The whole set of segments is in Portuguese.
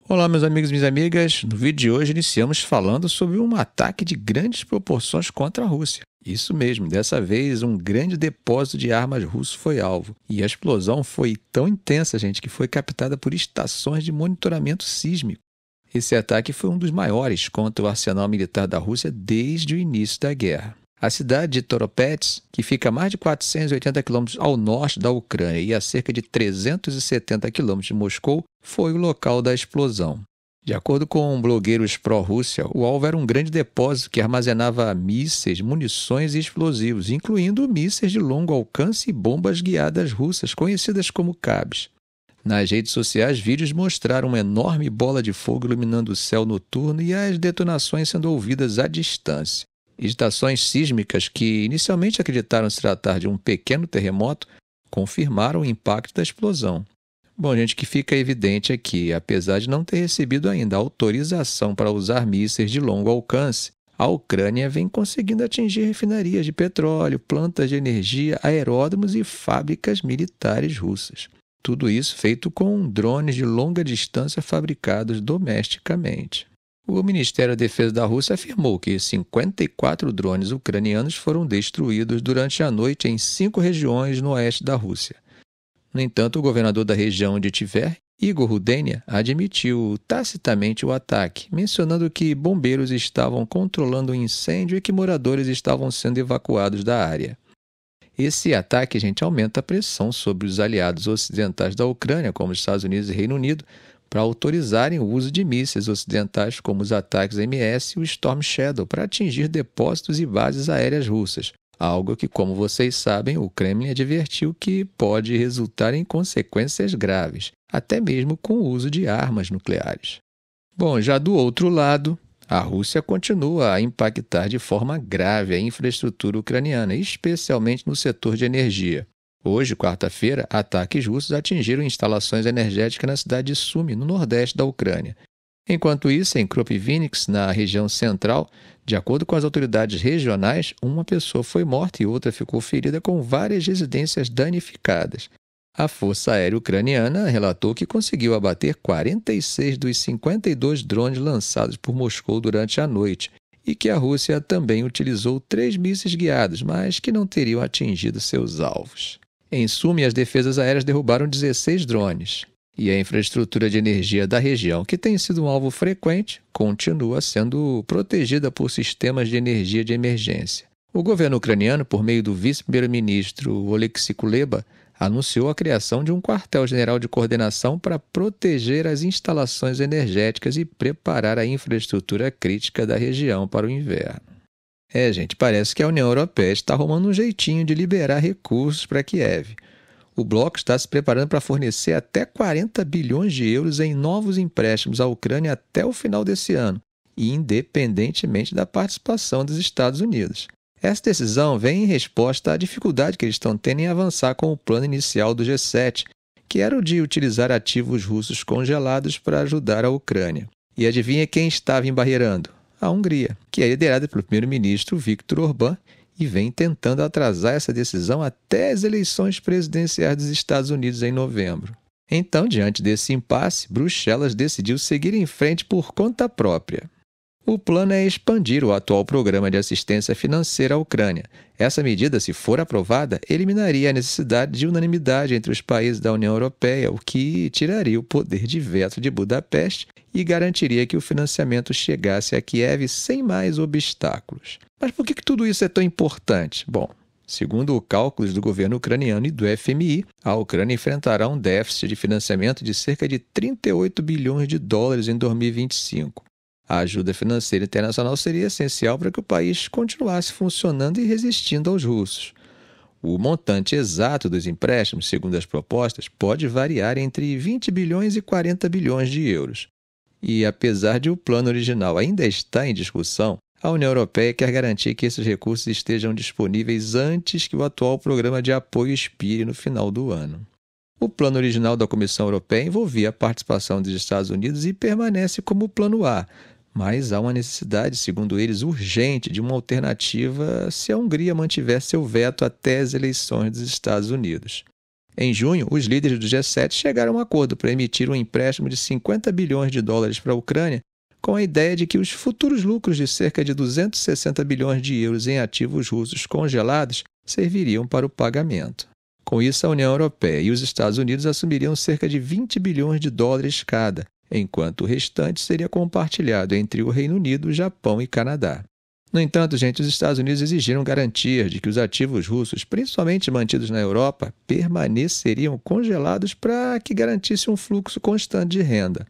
Olá, meus amigos e minhas amigas. No vídeo de hoje iniciamos falando sobre um ataque de grandes proporções contra a Rússia. Isso mesmo, dessa vez um grande depósito de armas russo foi alvo. E a explosão foi tão intensa, gente, que foi captada por estações de monitoramento sísmico. Esse ataque foi um dos maiores contra o arsenal militar da Rússia desde o início da guerra. A cidade de Toropets, que fica a mais de 480 quilômetros ao norte da Ucrânia e a cerca de 370 quilômetros de Moscou, foi o local da explosão. De acordo com blogueiros pró-Rússia, o alvo era um grande depósito que armazenava mísseis, munições e explosivos, incluindo mísseis de longo alcance e bombas guiadas russas, conhecidas como CABs. Nas redes sociais, vídeos mostraram uma enorme bola de fogo iluminando o céu noturno e as detonações sendo ouvidas à distância. Estações sísmicas que inicialmente acreditaram se tratar de um pequeno terremoto confirmaram o impacto da explosão. Bom, gente, que fica evidente aqui, apesar de não ter recebido ainda autorização para usar mísseis de longo alcance, a Ucrânia vem conseguindo atingir refinarias de petróleo, plantas de energia, aeródromos e fábricas militares russas. Tudo isso feito com drones de longa distância fabricados domesticamente. O Ministério da Defesa da Rússia afirmou que 54 drones ucranianos foram destruídos durante a noite em 5 regiões no oeste da Rússia. No entanto, o governador da região de Tver, Igor Rudenia, admitiu tacitamente o ataque, mencionando que bombeiros estavam controlando o incêndio e que moradores estavam sendo evacuados da área. Esse ataque, gente, aumenta a pressão sobre os aliados ocidentais da Ucrânia, como os Estados Unidos e Reino Unido, para autorizarem o uso de mísseis ocidentais como os ataques MS e o Storm Shadow para atingir depósitos e bases aéreas russas, algo que, como vocês sabem, o Kremlin advertiu que pode resultar em consequências graves, até mesmo com o uso de armas nucleares. Bom, já do outro lado, a Rússia continua a impactar de forma grave a infraestrutura ucraniana, especialmente no setor de energia. Hoje, quarta-feira, ataques russos atingiram instalações energéticas na cidade de Sumy, no nordeste da Ucrânia. Enquanto isso, em Kropyvnytsk, na região central, de acordo com as autoridades regionais, uma pessoa foi morta e outra ficou ferida, com várias residências danificadas. A Força Aérea Ucraniana relatou que conseguiu abater 46 dos 52 drones lançados por Moscou durante a noite e que a Rússia também utilizou 3 mísseis guiados, mas que não teriam atingido seus alvos. Em Sumy, as defesas aéreas derrubaram 16 drones. E a infraestrutura de energia da região, que tem sido um alvo frequente, continua sendo protegida por sistemas de energia de emergência. O governo ucraniano, por meio do vice-primeiro-ministro Oleksiy Kuleba, anunciou a criação de um quartel-general de coordenação para proteger as instalações energéticas e preparar a infraestrutura crítica da região para o inverno. Gente, parece que a União Europeia está arrumando um jeitinho de liberar recursos para Kiev. O bloco está se preparando para fornecer até 40 bilhões de euros em novos empréstimos à Ucrânia até o final desse ano, independentemente da participação dos Estados Unidos. Essa decisão vem em resposta à dificuldade que eles estão tendo em avançar com o plano inicial do G7, que era o de utilizar ativos russos congelados para ajudar a Ucrânia. E adivinha quem estava embarreirando? A Hungria, que é liderada pelo primeiro-ministro Viktor Orbán e vem tentando atrasar essa decisão até as eleições presidenciais dos Estados Unidos em novembro. Então, diante desse impasse, Bruxelas decidiu seguir em frente por conta própria. O plano é expandir o atual programa de assistência financeira à Ucrânia. Essa medida, se for aprovada, eliminaria a necessidade de unanimidade entre os países da União Europeia, o que tiraria o poder de veto de Budapeste e garantiria que o financiamento chegasse a Kiev sem mais obstáculos. Mas por que tudo isso é tão importante? Bom, segundo cálculos do governo ucraniano e do FMI, a Ucrânia enfrentará um déficit de financiamento de cerca de 38 bilhões de dólares em 2025. A ajuda financeira internacional seria essencial para que o país continuasse funcionando e resistindo aos russos. O montante exato dos empréstimos, segundo as propostas, pode variar entre 20 bilhões e 40 bilhões de euros. E, apesar de o plano original ainda estar em discussão, a União Europeia quer garantir que esses recursos estejam disponíveis antes que o atual programa de apoio expire no final do ano. O plano original da Comissão Europeia envolvia a participação dos Estados Unidos e permanece como o plano A, mas há uma necessidade, segundo eles, urgente de uma alternativa se a Hungria mantiver seu veto até as eleições dos Estados Unidos. Em junho, os líderes do G7 chegaram a um acordo para emitir um empréstimo de 50 bilhões de dólares para a Ucrânia, com a ideia de que os futuros lucros de cerca de 260 bilhões de euros em ativos russos congelados serviriam para o pagamento. Com isso, a União Europeia e os Estados Unidos assumiriam cerca de 20 bilhões de dólares cada, enquanto o restante seria compartilhado entre o Reino Unido, Japão e Canadá. No entanto, gente, os Estados Unidos exigiram garantias de que os ativos russos, principalmente mantidos na Europa, permaneceriam congelados para que garantisse um fluxo constante de renda.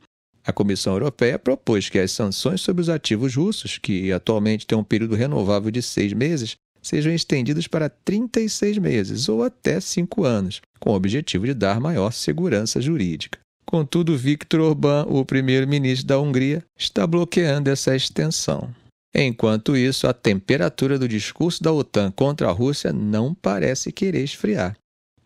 A Comissão Europeia propôs que as sanções sobre os ativos russos, que atualmente têm um período renovável de 6 meses, sejam estendidos para 36 meses ou até 5 anos, com o objetivo de dar maior segurança jurídica. Contudo, Viktor Orbán, o primeiro-ministro da Hungria, está bloqueando essa extensão. Enquanto isso, a temperatura do discurso da OTAN contra a Rússia não parece querer esfriar,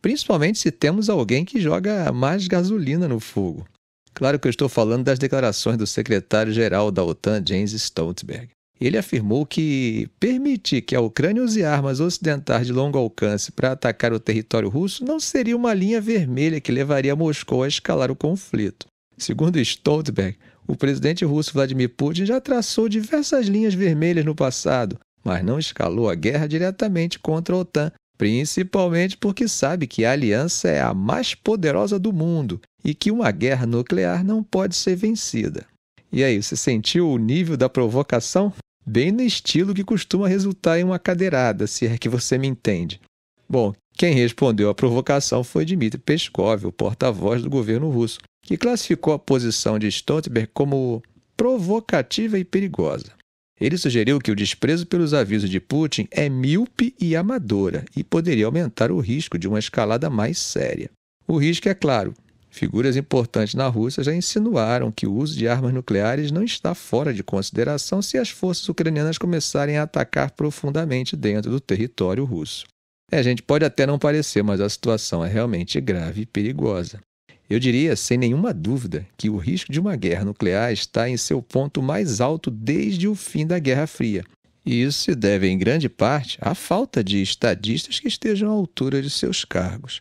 principalmente se temos alguém que joga mais gasolina no fogo. Claro que eu estou falando das declarações do secretário-geral da OTAN, Jens Stoltenberg. Ele afirmou que permitir que a Ucrânia use armas ocidentais de longo alcance para atacar o território russo não seria uma linha vermelha que levaria Moscou a escalar o conflito. Segundo Stoltenberg, o presidente russo Vladimir Putin já traçou diversas linhas vermelhas no passado, mas não escalou a guerra diretamente contra a OTAN, principalmente porque sabe que a aliança é a mais poderosa do mundo e que uma guerra nuclear não pode ser vencida. E aí, você sentiu o nível da provocação? Bem no estilo que costuma resultar em uma cadeirada, se é que você me entende. Bom, quem respondeu à provocação foi Dmitry Peskov, o porta-voz do governo russo, que classificou a posição de Stoltenberg como provocativa e perigosa. Ele sugeriu que o desprezo pelos avisos de Putin é míope e amadora e poderia aumentar o risco de uma escalada mais séria. O risco é claro. Figuras importantes na Rússia já insinuaram que o uso de armas nucleares não está fora de consideração se as forças ucranianas começarem a atacar profundamente dentro do território russo. Gente, pode até não parecer, mas a situação é realmente grave e perigosa. Eu diria, sem nenhuma dúvida, que o risco de uma guerra nuclear está em seu ponto mais alto desde o fim da Guerra Fria. E isso se deve, em grande parte, à falta de estadistas que estejam à altura de seus cargos.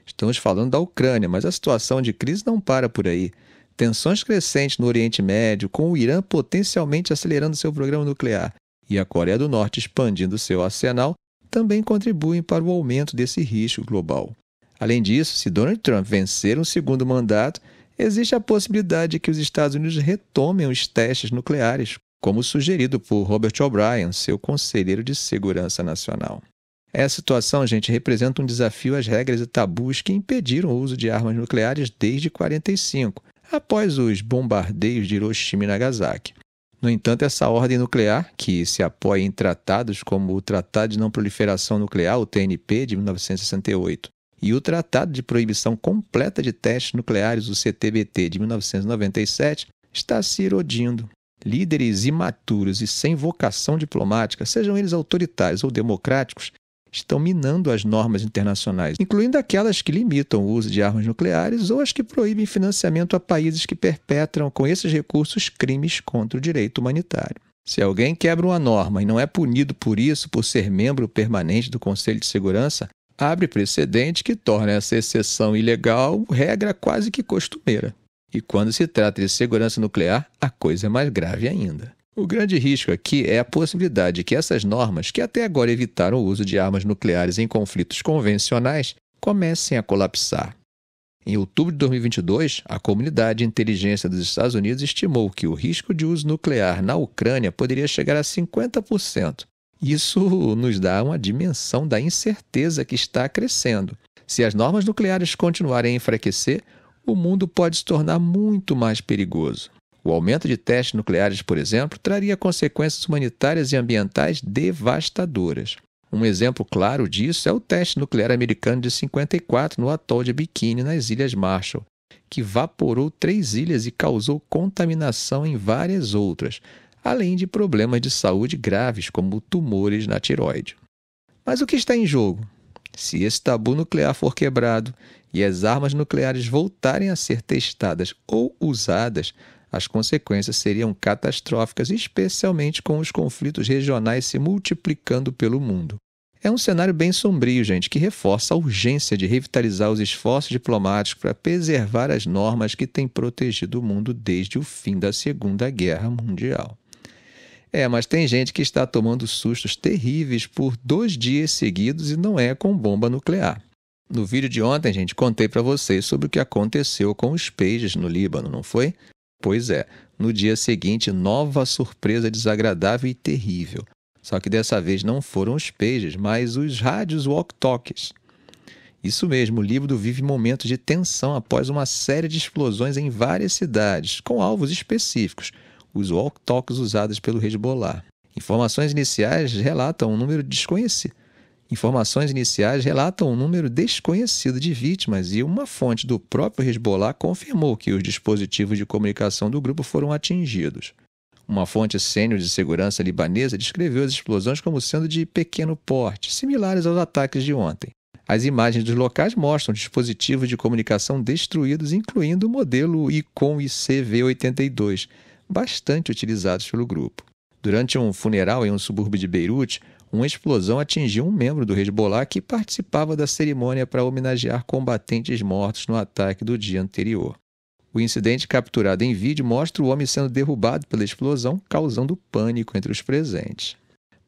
Estamos falando da Ucrânia, mas a situação de crise não para por aí. Tensões crescentes no Oriente Médio, com o Irã potencialmente acelerando seu programa nuclear e a Coreia do Norte expandindo seu arsenal, também contribuem para o aumento desse risco global. Além disso, se Donald Trump vencer um segundo mandato, existe a possibilidade de que os Estados Unidos retomem os testes nucleares, como sugerido por Robert O'Brien, seu conselheiro de segurança nacional. Essa situação, gente, representa um desafio às regras e tabus que impediram o uso de armas nucleares desde 1945, após os bombardeios de Hiroshima e Nagasaki. No entanto, essa ordem nuclear, que se apoia em tratados como o Tratado de Não Proliferação Nuclear, o TNP, de 1968, e o Tratado de Proibição Completa de Testes Nucleares, o CTBT, de 1997, está se erodindo. Líderes imaturos e sem vocação diplomática, sejam eles autoritários ou democráticos, estão minando as normas internacionais, incluindo aquelas que limitam o uso de armas nucleares ou as que proíbem financiamento a países que perpetram com esses recursos crimes contra o direito humanitário. Se alguém quebra uma norma e não é punido por isso, por ser membro permanente do Conselho de Segurança, abre precedente que torna essa exceção ilegal regra quase que costumeira. E quando se trata de segurança nuclear, a coisa é mais grave ainda. O grande risco aqui é a possibilidade de que essas normas, que até agora evitaram o uso de armas nucleares em conflitos convencionais, comecem a colapsar. Em outubro de 2022, a Comunidade de Inteligência dos Estados Unidos estimou que o risco de uso nuclear na Ucrânia poderia chegar a 50%. Isso nos dá uma dimensão da incerteza que está crescendo. Se as normas nucleares continuarem a enfraquecer, o mundo pode se tornar muito mais perigoso. O aumento de testes nucleares, por exemplo, traria consequências humanitárias e ambientais devastadoras. Um exemplo claro disso é o teste nuclear americano de 1954 no atol de Bikini, nas Ilhas Marshall, que vaporou 3 ilhas e causou contaminação em várias outras, além de problemas de saúde graves, como tumores na tireoide. Mas o que está em jogo? Se esse tabu nuclear for quebrado e as armas nucleares voltarem a ser testadas ou usadas, as consequências seriam catastróficas, especialmente com os conflitos regionais se multiplicando pelo mundo. É um cenário bem sombrio, gente, que reforça a urgência de revitalizar os esforços diplomáticos para preservar as normas que têm protegido o mundo desde o fim da Segunda Guerra Mundial. Mas tem gente que está tomando sustos terríveis por 2 dias seguidos e não é com bomba nuclear. No vídeo de ontem, gente, contei para vocês sobre o que aconteceu com os pagers no Líbano, não foi? Pois é, no dia seguinte, nova surpresa desagradável e terrível. Só que dessa vez não foram os pagers, mas os rádios walkie-talkies. Isso mesmo, o Líbano vive momentos de tensão após uma série de explosões em várias cidades, com alvos específicos, os walkie-talkies usados pelo Hezbollah. Informações iniciais relatam um número desconhecido de vítimas e uma fonte do próprio Hezbollah confirmou que os dispositivos de comunicação do grupo foram atingidos. Uma fonte sênior de segurança libanesa descreveu as explosões como sendo de pequeno porte, similares aos ataques de ontem. As imagens dos locais mostram dispositivos de comunicação destruídos, incluindo o modelo Icon ICV-82, bastante utilizados pelo grupo. Durante um funeral em um subúrbio de Beirute, uma explosão atingiu um membro do Hezbollah que participava da cerimônia para homenagear combatentes mortos no ataque do dia anterior. O incidente capturado em vídeo mostra o homem sendo derrubado pela explosão, causando pânico entre os presentes.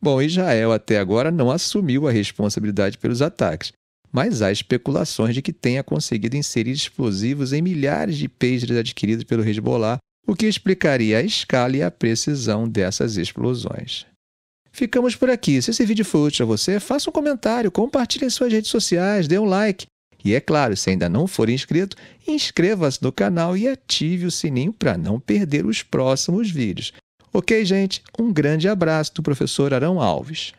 Bom, Israel até agora não assumiu a responsabilidade pelos ataques, mas há especulações de que tenha conseguido inserir explosivos em milhares de pagers adquiridos pelo Hezbollah, o que explicaria a escala e a precisão dessas explosões. Ficamos por aqui. Se esse vídeo foi útil a você, faça um comentário, compartilhe em suas redes sociais, dê um like. E é claro, se ainda não for inscrito, inscreva-se no canal e ative o sininho para não perder os próximos vídeos. Ok, gente? Um grande abraço do professor Arão Alves.